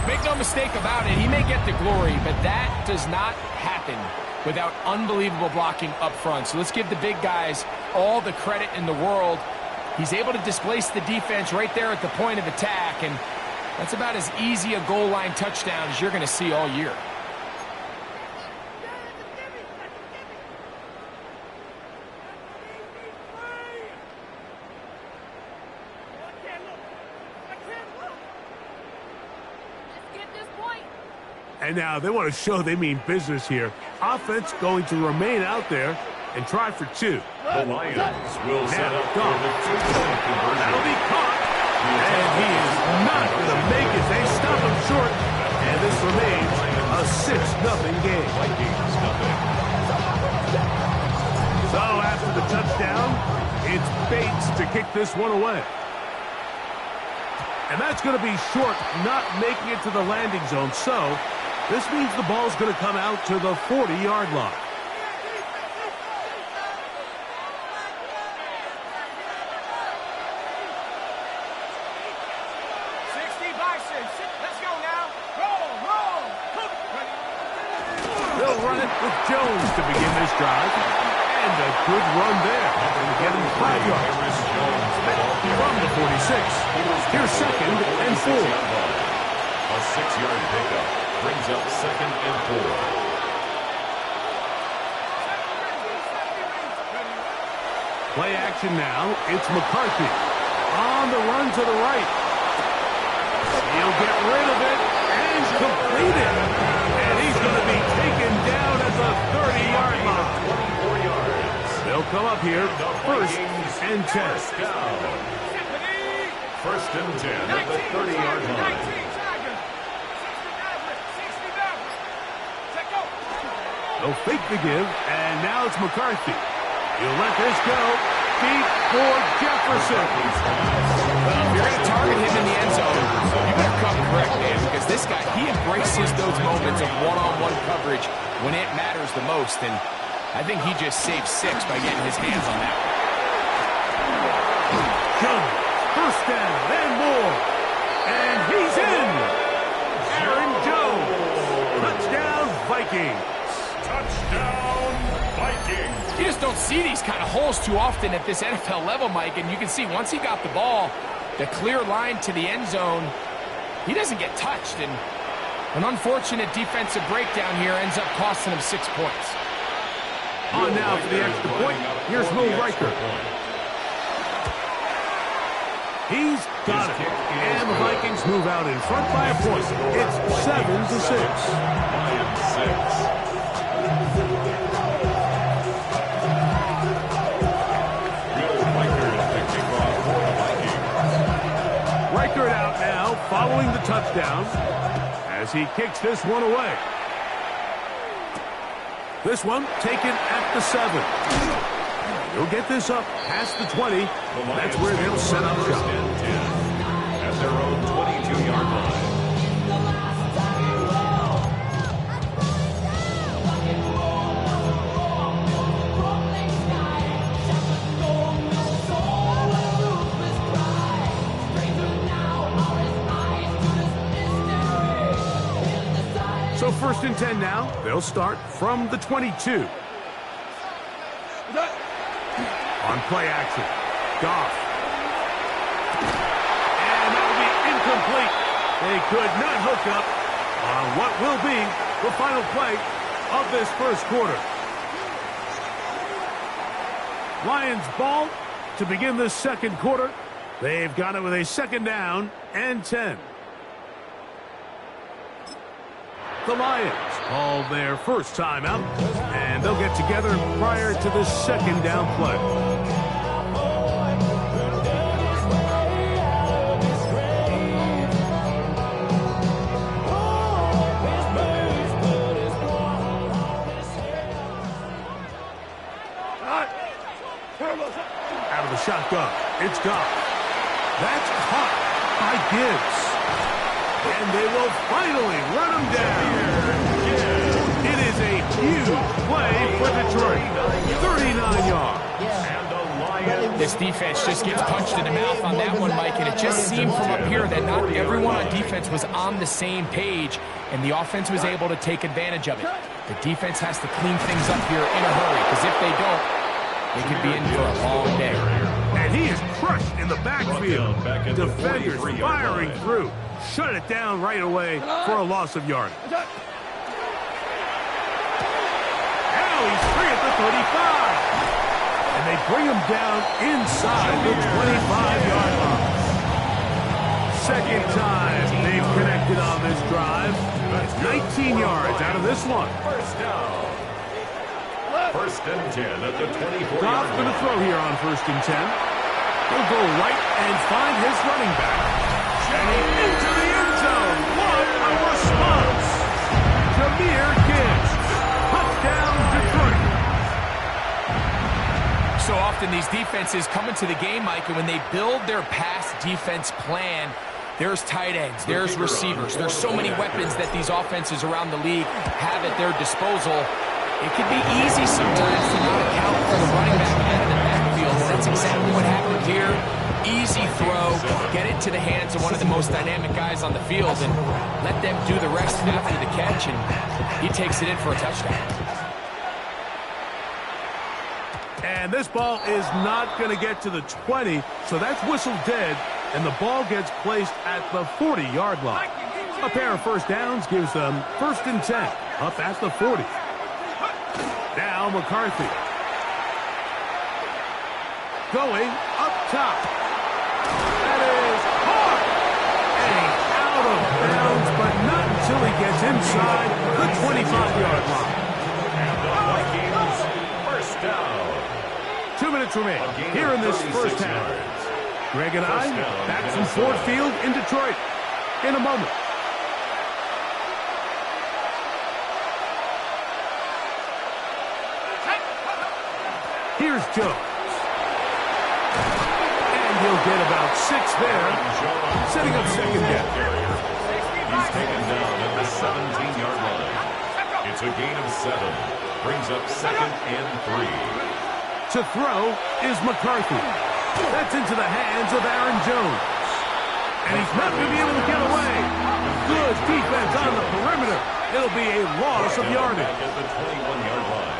Speaker 8: Make no mistake about it, he may get the glory, but that does not happen without unbelievable blocking up front. So let's give the big guys all the credit in the world. He's able to displace the defense right there at the point of attack, and that's about as easy a goal line touchdown as you're going to see all year.
Speaker 7: And now they want to show they mean business here. Offense going to remain out there and try for 2.
Speaker 4: The Lions will set up for the 2-point conversion.
Speaker 7: That'll be caught. And he is not going to make it. They stop him short. And this remains a 6-0 game.
Speaker 4: Vikings nothing.
Speaker 7: So after the touchdown, it's Bates to kick this one away. And that's going to be short, not making it to the landing zone. So this means the ball's going to come out to the 40-yard line. They'll run it with Jones to begin this drive. And a good run there. And get him 5 yards. From the 46. Here's 2nd and 4.
Speaker 4: A 6-yard pickup brings up 2nd and 4.
Speaker 7: Play action now. It's McCarthy. On the run to the right. He'll get rid of it and complete it. And he's going to be taken down at the 30-yard line.
Speaker 4: 24 yards.
Speaker 7: They'll come up here, 1st and 10.
Speaker 4: First and 10 at the 30-yard line.
Speaker 7: They'll fake the give, and now it's McCarthy. He'll let this go deep for Jefferson.
Speaker 8: Well, if you're going to target him in the end zone, you better come correct, man, because this guy, he embraces those moments of one-on-one coverage when it matters the most, and I think he just saved 6 by getting his hands on that one.
Speaker 7: Jones, 1st down and more, and he's in. Aaron Jones, touchdown Vikings.
Speaker 4: Touchdown, Vikings.
Speaker 8: You just don't see these kind of holes too often at this NFL level, Mike, and you can see once he got the ball, the clear line to the end zone, he doesn't get touched, and an unfortunate defensive breakdown here ends up costing him 6 points.
Speaker 7: On now for the extra point, here's Will Riker. He's got it, and the Vikings move out in front by a point. It's 7-6.
Speaker 4: Lions 6.
Speaker 7: Riker out now, following the touchdown, as he kicks this one away. This one taken at the 7. He'll get this up past the 20. That's where they'll set up shop.
Speaker 4: At their own 22-yard line.
Speaker 7: So 1st and 10 now. They'll start from the 22. On play action, Goff. And that'll be incomplete. They could not hook up on what will be the final play of this 1st quarter. Lions ball to begin this 2nd quarter. They've got it with a 2nd down and 10. The Lions call their first timeout, and they'll get together prior to the 2nd down play. Out of the shotgun, it's Goff. That's caught by Gibbs. And they will finally run him down. It is a huge play for Detroit. 39 yards.
Speaker 8: This defense just gets punched in the mouth on that one, Mike, and it just seemed from up here that not everyone on defense was on the same page, and the offense was able to take advantage of it. The defense has to clean things up here in a hurry, because if they don't, they could be in for a long day.
Speaker 7: And he is crushed in the backfield. Defenders firing through. Shut it down right away for a loss of yardage. Now he's free at the 35. And they bring him down inside the 25-yard line. Second time they've connected on on this drive. 19 yards out of this one.
Speaker 4: First down. First and 10 at the 24-yard line.
Speaker 7: Goff's going to throw here on 1st and 10. He'll go right and find his running back. And into the end zone. What a response. Jameer Gibbs. Touchdown, Detroit.
Speaker 8: So often these defenses come into the game, Mike, and when they build their pass defense plan, there's tight ends, there's receivers. There's so many weapons that these offenses around the league have at their disposal. It can be easy sometimes to not account for the running back out of the backfield. That's exactly what happened here. Easy throw, get it to the hands of one of the most dynamic guys on the field, and let them do the rest after the catch, and he takes it in for a touchdown.
Speaker 7: And this ball is not going to get to the 20, so that's whistled dead, and the ball gets placed at the 40-yard line. A pair of first downs gives them 1st and 10, up at the 40. Now McCarthy. Going up top. That is hard. And out of bounds, but not until he gets inside the 25-yard line.
Speaker 4: And the Vikings, first down.
Speaker 7: 2 minutes remain here in this first half. Greg and I back from Ford Field in Detroit in a moment. Here's Jones. And he'll get about 6 there, setting up second down.
Speaker 4: He's taken down at the 17-yard line. It's a gain of 7. Brings up 2nd and 3.
Speaker 7: To throw is McCarthy. That's into the hands of Aaron Jones. And he's not going to be able to get away. Good defense on the perimeter. It'll be a loss of yardage.
Speaker 4: At the 21-yard line.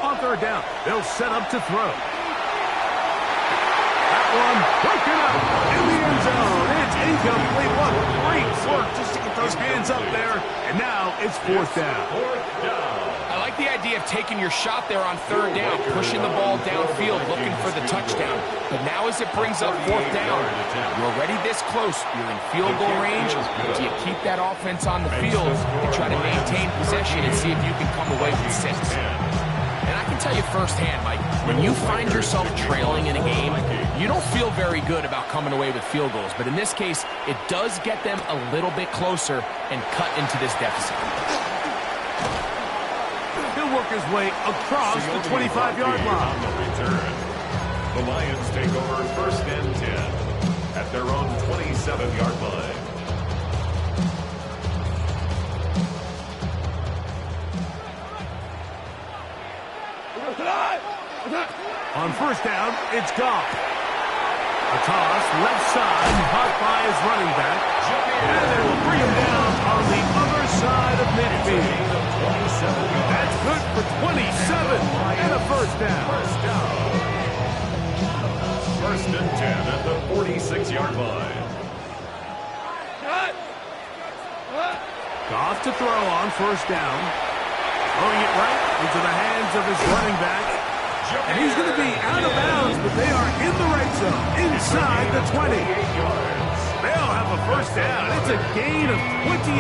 Speaker 7: On 3rd down, they'll set up to throw. That one broken up in the end zone. It's incomplete. What great work just to get those hands up there. And now it's 4th down.
Speaker 8: I like the idea of taking your shot there on 3rd down, pushing the ball downfield, looking for the touchdown. But now as it brings up 4th down, you're already this close. You're in field goal range. Do you keep that offense on the field and try to maintain possession and see if you can come away with 6? And I can tell you firsthand, Mike, when you find yourself trailing in a game, you don't feel very good about coming away with field goals. But in this case, it does get them a little bit closer and cut into this deficit.
Speaker 7: He'll work his way across the 25-yard line.
Speaker 4: The Lions take over 1st and 10 at their own 27-yard line.
Speaker 7: On 1st down, it's Goff. A toss, left side, caught by his running back. And they will bring him down on the other side of midfield. That's good for 27 and a 1st down.
Speaker 4: 1st and 10 at the 46-yard line.
Speaker 7: Goff to throw on 1st down. Throwing it right into the hands of his running back. And he's going to be out of bounds, but they are in the right zone, inside the 20. They'll have a 1st down. It's a gain of 28.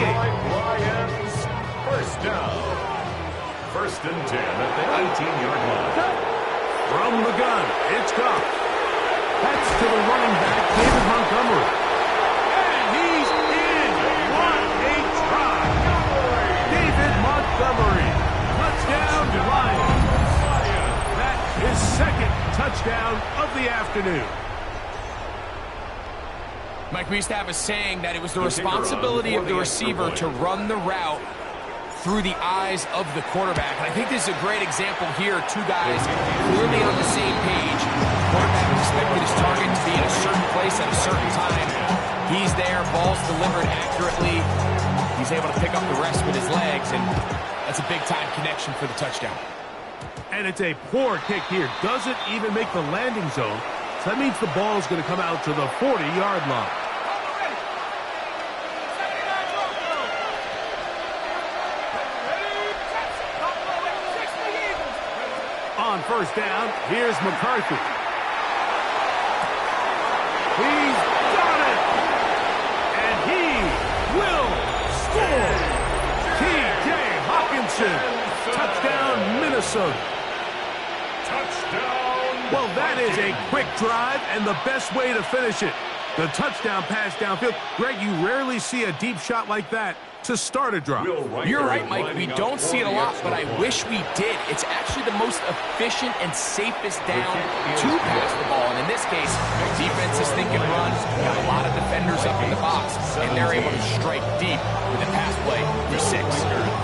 Speaker 4: Lions, 1st down. 1st and 10 at the 18-yard line.
Speaker 7: From the gun, it's Goff. That's to the running back, David Montgomery. And he's in. What a try. David Montgomery. Touchdown, Lions. His 2nd touchdown of the afternoon.
Speaker 8: Mike, we used to have a saying that it was the responsibility of the receiver to run the route through the eyes of the quarterback. And I think this is a great example here. 2 guys clearly on the same page. The quarterback expected his target to be in a certain place at a certain time. He's there, ball's delivered accurately. He's able to pick up the rest with his legs, and that's a big-time connection for the touchdown.
Speaker 7: And it's a poor kick here. Doesn't even make the landing zone. So that means the ball is going to come out to the 40-yard line. On first down. Here's McCarthy. He's got it! And he will score! T.J. Hawkinson. Touchdown, Minnesota.
Speaker 4: Touchdown.
Speaker 7: Well, that is a quick drive and the best way to finish it. The touchdown pass downfield. Greg, you rarely see a deep shot like that to start a drive.
Speaker 8: You're right, Mike. We don't see it a lot, but I wish we did. It's actually the most efficient and safest down to pass the ball. And in this case, defense is thinking run. Got a lot of defenders up in the box, and they're able to strike deep with a pass play for 6.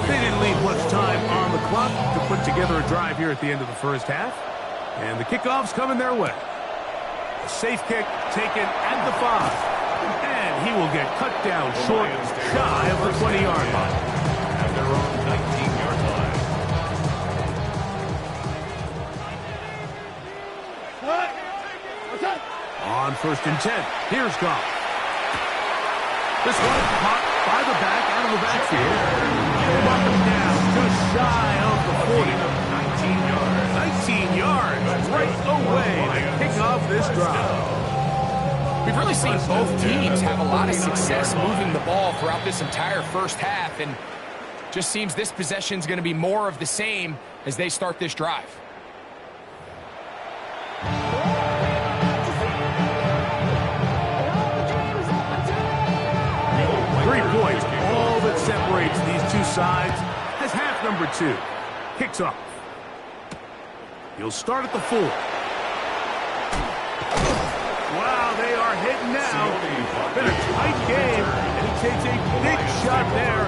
Speaker 7: They didn't leave much time on the clock to put together a drive here at the end of the first half. And the kickoff's coming their way. A safe kick taken at the 5. And he will get cut down short, shy of the 20-yard line.
Speaker 4: At their own 19-yard line.
Speaker 7: On 1st and 10, here's Goff. This one caught by the back out of the backfield. Brought him down just shy of the 40. 19 yards right away to kick off this drive.
Speaker 8: We've really seen both teams have a lot of success moving the ball throughout this entire first half, and just seems this possession is going to be more of the same as they start this drive.
Speaker 7: 3 points, all that separates these two sides, as half number 2 kicks off. He'll start at the 4. Wow, they are hitting now. Been a tight game, and he takes a big shot there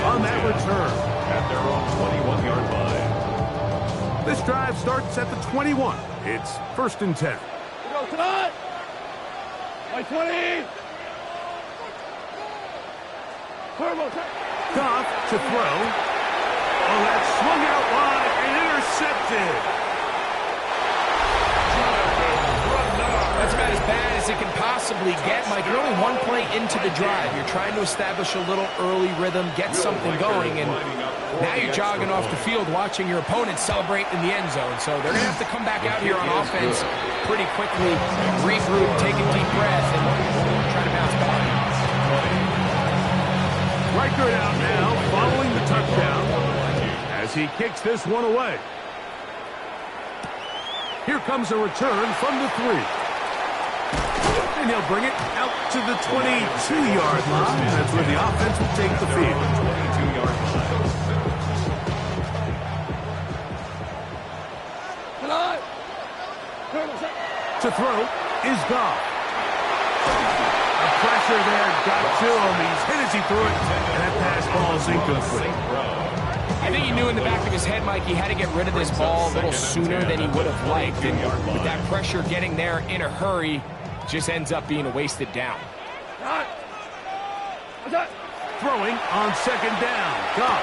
Speaker 7: on that return.
Speaker 4: At their own 21-yard line.
Speaker 7: This drive starts at the 21. It's 1st and 10.
Speaker 3: Go tonight. By 20.
Speaker 7: Goff to throw. Oh, that swung out wide and intercepted.
Speaker 8: That's about as bad as it can possibly get, Mike. You're only one play into the drive. You're trying to establish a little early rhythm, get something going, and now you're jogging off the field watching your opponent celebrate in the end zone. So they're going to have to come back out here on offense pretty quickly, regroup, take a deep breath, and try to bounce back.
Speaker 7: Riker out now, following the touchdown, as he kicks this one away. Here comes a return from the 3. And he'll bring it out to the 22-yard line. That's where the offense will take the field.
Speaker 4: 22-yard line.
Speaker 7: To throw is Goff. A pressure there got to him. He's hit as he threw it, and that pass ball is incomplete.
Speaker 8: I think he knew in the back of his head, Mike, he had to get rid of this ball a little sooner than he would have liked. And with that pressure getting there in a hurry, just ends up being a wasted down.
Speaker 7: Throwing on 2nd down. Goff.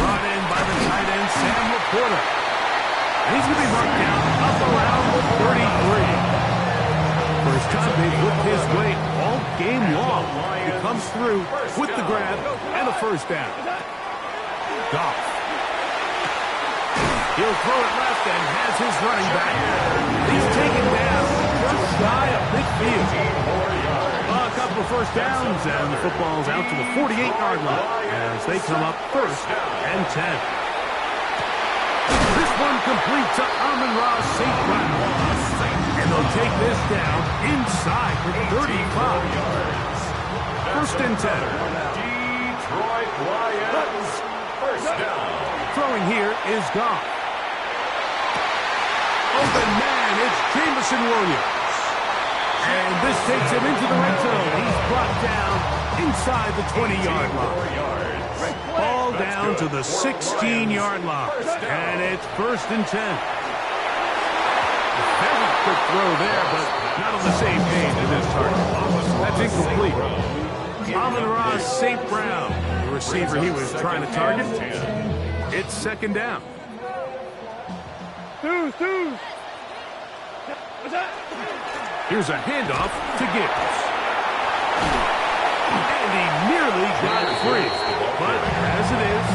Speaker 7: Brought in by the tight end, Sam Laporta. And he's going to be marked down up around the 33. First time they've whipped his way all game long. He comes through with the grab and a 1st down. Goff. He'll throw it left and has his running back. He's taken down just shy of midfield. A couple of 1st downs, and the football's out to the 48-yard line as they come up 1st and 10. This one complete to Amon-Ra St. Brown. And they'll take this down inside the 35. 1st and 10.
Speaker 4: Detroit Lions. 1st down.
Speaker 7: Throwing here is Goff. Open man, it's Jameson Williams. And this takes him into the red zone. He's brought down inside the 20-yard line. Ball down to the 16-yard line. And it's 1st and 10. Very quick throw there, but not on the same page as this target. That's incomplete. Amon-Ra St. Brown, the receiver he was trying to target. It's 2nd down. Here's a handoff to Gibbs. And he nearly got free. But as it is,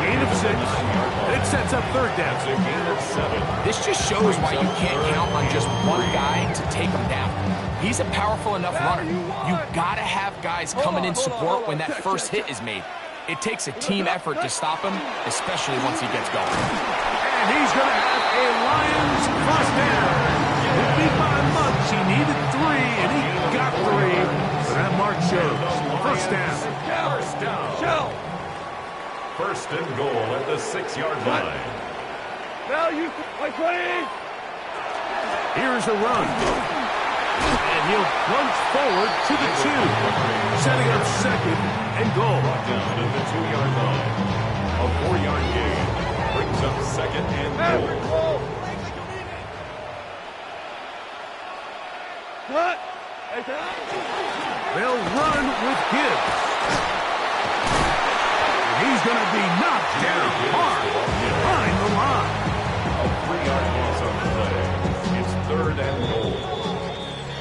Speaker 7: gain of 6. It sets up third down.
Speaker 4: It's a gain of 7.
Speaker 8: This just shows why you can't count on just one guy to take him down. He's a powerful enough runner. You gotta have guys coming in support when that first hit is made. It takes a team effort to stop him, especially once he gets going.
Speaker 7: And he's going to have a Lions first down. It'll be by much. He needed 3, and he got 3. So that mark shows. First down.
Speaker 4: First down. First and goal at the 6-yard line.
Speaker 3: Now you like 20.
Speaker 7: Here's a run. And he'll plunge forward to the 2. Setting up second and goal.
Speaker 4: Down at the 2-yard line. A 4-yard gain brings up second and goal.
Speaker 3: What?
Speaker 7: They'll run with Gibbs. And he's going to be knocked down hard behind the line.
Speaker 4: A 3-yard loss on the play. It's third and goal.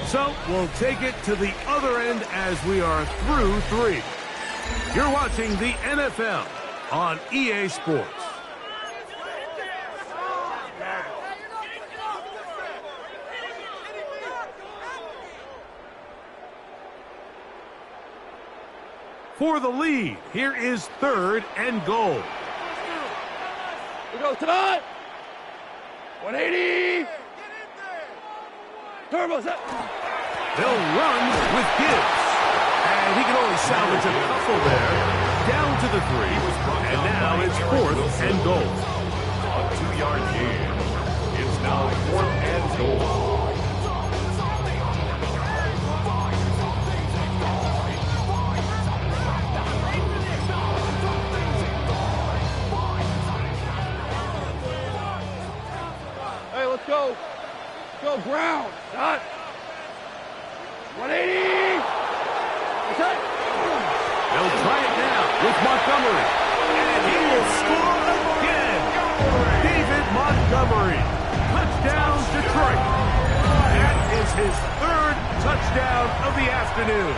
Speaker 7: So we'll take it to the other end as we are through 3. You're watching the NFL on EA Sports. For the lead, here is third and goal.
Speaker 3: We go tonight. 180. Turbo set.
Speaker 7: They'll run with Gibbs. And he can only salvage a couple there. Down to the 3. And now it's fourth and goal.
Speaker 4: A 2-yard gain. It's now fourth and goal.
Speaker 3: Hey, let's go. Go ground. Dot. 180. Set.
Speaker 7: They'll try it now with Montgomery. And he will score again. David Montgomery. Touchdown, Detroit. That is his 3rd touchdown of the afternoon.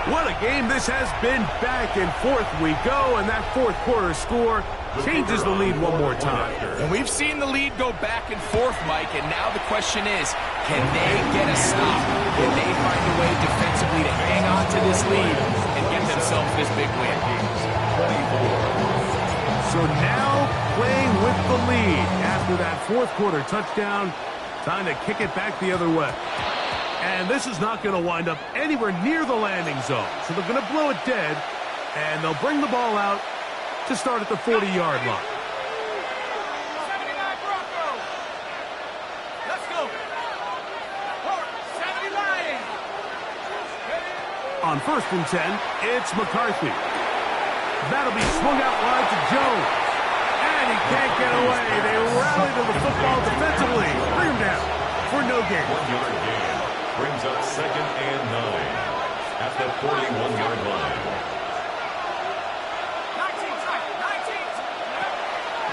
Speaker 7: What a game this has been. Back and forth we go, and that 4th quarter score changes the lead one more time.
Speaker 8: And we've seen the lead go back and forth, Mike, and now the question is, can they get a stop? Can they find a way defensively to hang on to this lead and get themselves this big win?
Speaker 7: So now playing with the lead after that 4th quarter touchdown, time to kick it back the other way. And this is not going to wind up anywhere near the landing zone. So they're going to blow it dead, and they'll bring the ball out to start at the 40-yard line.
Speaker 3: Let's go. 70 Lions.
Speaker 7: On 1st and 10, it's McCarthy. That'll be swung out wide to Jones. And he can't get away. They rally to the football defensively. Bring him down for no gain.
Speaker 4: 1-yard gain brings up second and 9 at the 41-yard line.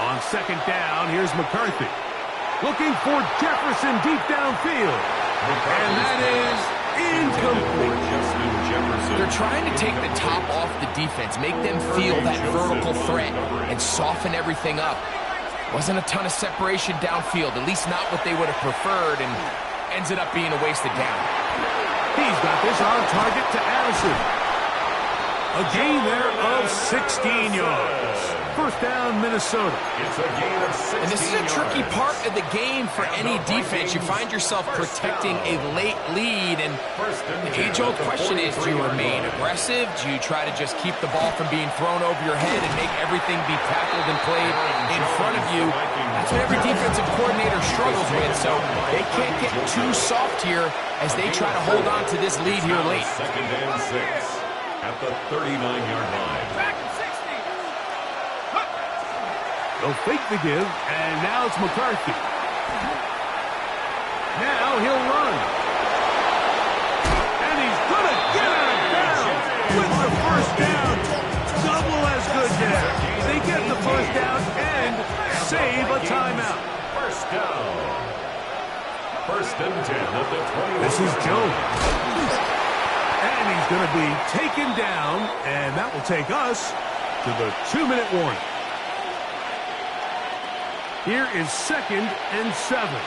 Speaker 7: On 2nd down, here's McCarthy. Looking for Jefferson deep downfield. And that is incomplete.
Speaker 8: They're trying to take the top off the defense, make them feel that vertical threat, and soften everything up. Wasn't a ton of separation downfield, at least not what they would have preferred, and ends it up being a wasted down.
Speaker 7: He's got this on target to Addison. A gain there of 16 yards. First down, Minnesota.
Speaker 4: It's a gain of 16
Speaker 8: And this is a tricky part of the game for any defense. You find yourself protecting a late lead, and the age-old question is, do you remain aggressive? Do you try to just keep the ball from being thrown over your head and make everything be tackled and played in front of you? That's what every defensive coordinator struggles with, so they can't get too soft here as they try to hold on to this lead here late.
Speaker 4: Second and 6 at the 39-yard line.
Speaker 7: They'll fake the give, and now it's McCarthy. Now he'll run. And he's going to get out of bounds with the first down. Double as good there. They get the first down and save a timeout.
Speaker 4: First down. First and 10 at the 21.
Speaker 7: This is Jones. And he's going to be taken down, and that will take us after the 2-minute warning. Here is 2nd and 7.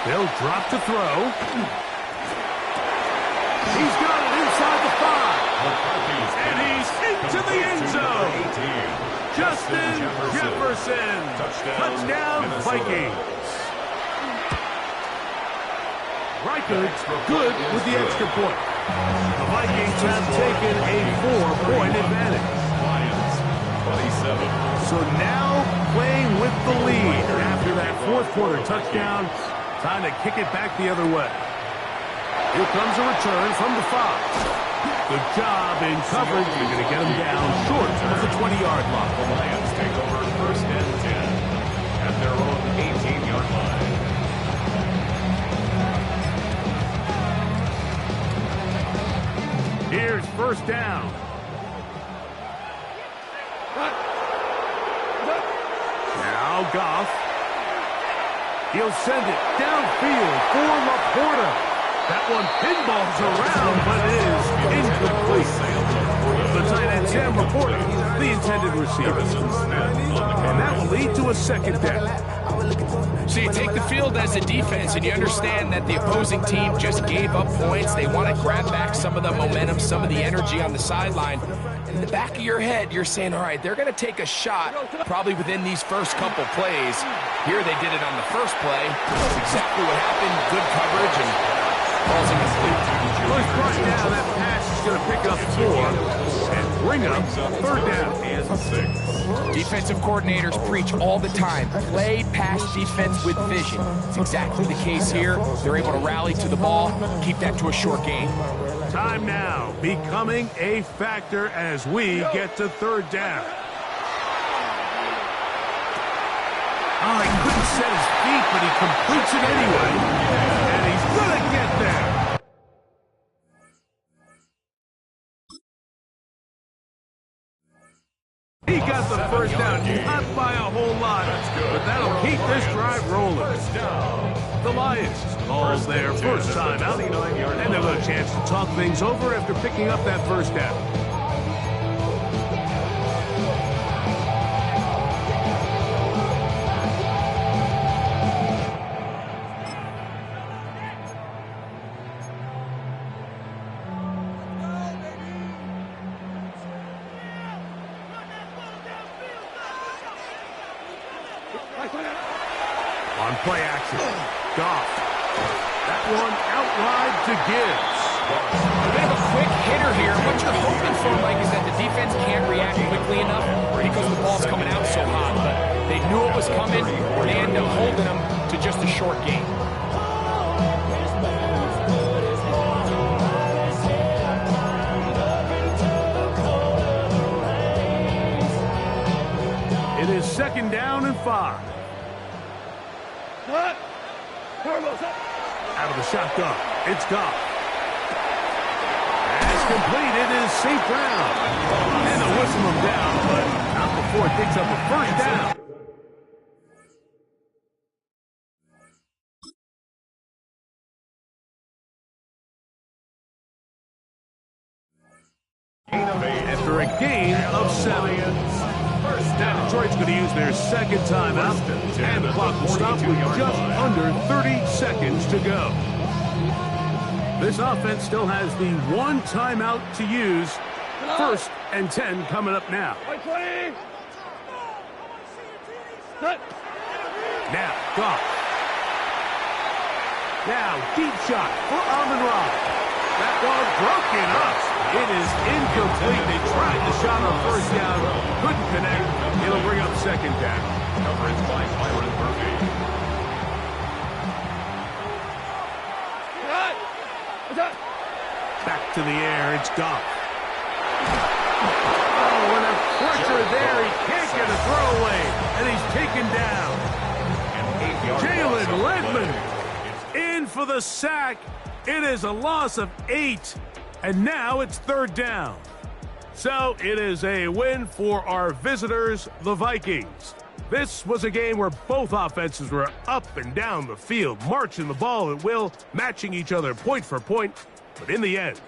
Speaker 7: They'll drop to throw. He's got it inside the 5. And he's into the end zone. Justin Jefferson. Touchdown, Vikings. Reichard's good with the extra point. The Vikings have taken a 4-point advantage. So now playing with the lead after that fourth quarter touchdown, time to kick it back the other way. Here comes a return from the 5. Good job in coverage. They're going to get him down short of the 20-yard line.
Speaker 4: The Lions take over 1st and 10 at their own 18-yard line.
Speaker 7: Here's 1st down. Now Goff. He'll send it downfield for Laporta. That one pinballs around, but it is incomplete. The tight end, Sam Laporta, the intended receiver. And that will lead to a 2nd down.
Speaker 8: So you take the field as a defense, and you understand that the opposing team just gave up points. They want to grab back some of the momentum, some of the energy on the sideline. In the back of your head, you're saying, all right, they're going to take a shot probably within these first couple plays. Here they did it on the first play. That's exactly what happened. Good coverage and balls incomplete.
Speaker 7: First right now, that pass is going to pick up 4 and bring up 3rd down.
Speaker 8: Defensive coordinators preach all the time, play pass defense with vision. It's exactly the case here. They're able to rally to the ball, keep that to a short game.
Speaker 7: Time now becoming a factor as we get to 3rd down. Oh, he couldn't set his feet, but he completes it anyway. And he's going to get there. He got the 1st down, not by a whole lot, but that'll keep this drive rolling. The Lions calls their first time out, and they'll have a chance to talk things over after picking up that 1st down. On play action, Goff. That one out wide to Gibbs.
Speaker 8: A bit of a quick hitter here. What you're hoping for, Mike, is that the defense can't react quickly enough because the ball's coming out so hot. But they knew it was coming, and they end up holding them to just a short game.
Speaker 7: It is 2nd down and 5. Out of the shotgun, it's Goff. As completed is St. Brown. And they'll whistle him down, but not before it picks up a 1st down. After a gain of 7. Now Detroit's going to use their 2nd timeout, and the clock will stop with just under 30 seconds to go. This offense still has the 1 timeout to use. 1st and 10 coming up now. Now, Goff. Now, deep shot for Amon-Ra. That ball broken up. It is incomplete. They tried the shot on 1st down. Couldn't connect. It'll bring up 2nd down.
Speaker 4: Coverage by Byron Murphy.
Speaker 7: Back to the air. It's Goff. Oh, and a pressure there. He can't get a throwaway. And he's taken down. Jalen Ledman in for the sack. It is a loss of 8. And now it's 3rd down. So it is a win for our visitors, the Vikings. This was a game where both offenses were up and down the field, marching the ball at will, matching each other point for point. But in the end,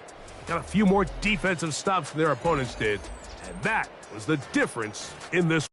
Speaker 7: got a few more defensive stops than their opponents did, and that was the difference in this